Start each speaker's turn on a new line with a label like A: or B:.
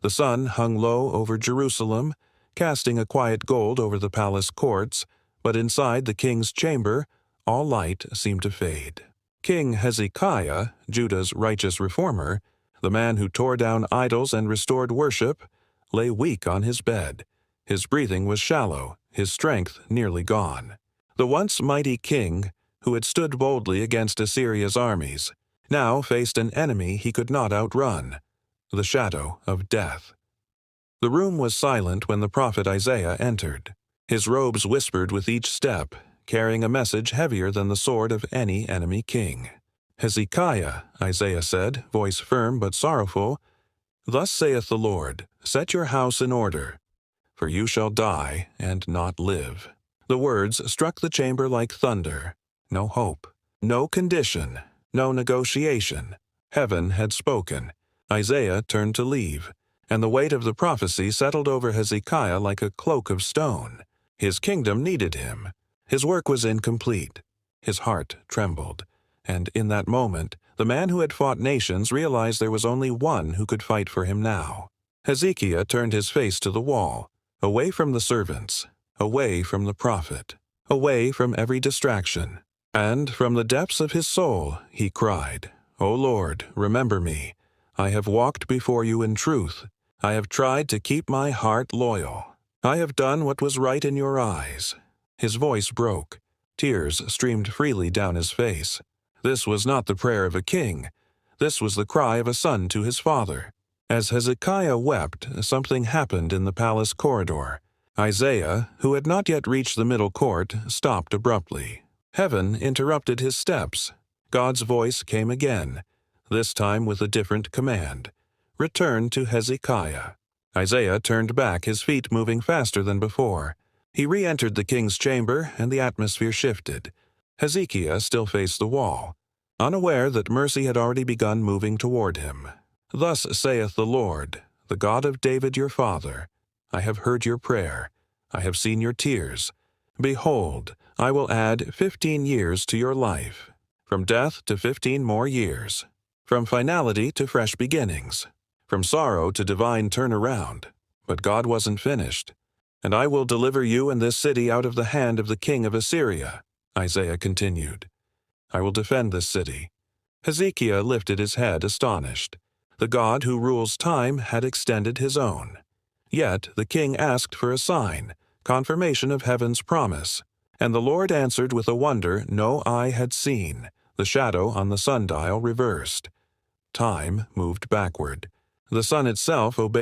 A: The sun hung low over Jerusalem, casting a quiet gold over the palace courts, but inside the king's chamber, all light seemed to fade. King Hezekiah, Judah's righteous reformer, the man who tore down idols and restored worship, lay weak on his bed. His breathing was shallow, his strength nearly gone. The once mighty king, who had stood boldly against Assyria's armies, now faced an enemy he could not outrun, the shadow of death. The room was silent when the prophet Isaiah entered. His robes whispered with each step, carrying a message heavier than the sword of any enemy king. "Hezekiah," Isaiah said, voice firm but sorrowful, "thus saith the Lord, set your house in order, for you shall die and not live." The words struck the chamber like thunder. No hope, no condition, no negotiation. Heaven had spoken. Isaiah turned to leave, and the weight of the prophecy settled over Hezekiah like a cloak of stone. His kingdom needed him. His work was incomplete. His heart trembled. And in that moment, the man who had fought nations realized there was only one who could fight for him now. Hezekiah turned his face to the wall, away from the servants, away from the prophet, away from every distraction. And from the depths of his soul, he cried, "O Lord, remember me. I have walked before you in truth. I have tried to keep my heart loyal. I have done what was right in your eyes." His voice broke. Tears streamed freely down his face. This was not the prayer of a king. This was the cry of a son to his father. As Hezekiah wept, something happened in the palace corridor. Isaiah, who had not yet reached the middle court, stopped abruptly. Heaven interrupted his steps. God's voice came again, this time with a different command. "Return to Hezekiah." Isaiah turned back, his feet moving faster than before. He re-entered the king's chamber, and the atmosphere shifted. Hezekiah still faced the wall, unaware that mercy had already begun moving toward him. "Thus saith the Lord, the God of David your father, I have heard your prayer. I have seen your tears. Behold, I will add 15 years to your life, from death to 15 more years, from finality to fresh beginnings, from sorrow to divine turnaround." But God wasn't finished. "And I will deliver you and this city out of the hand of the king of Assyria," Isaiah continued. "I will defend this city." Hezekiah lifted his head astonished. The God who rules time had extended his own. Yet the king asked for a sign, confirmation of heaven's promise, and the Lord answered with a wonder no eye had seen. The shadow on the sundial reversed. Time moved backward. The sun itself obeyed.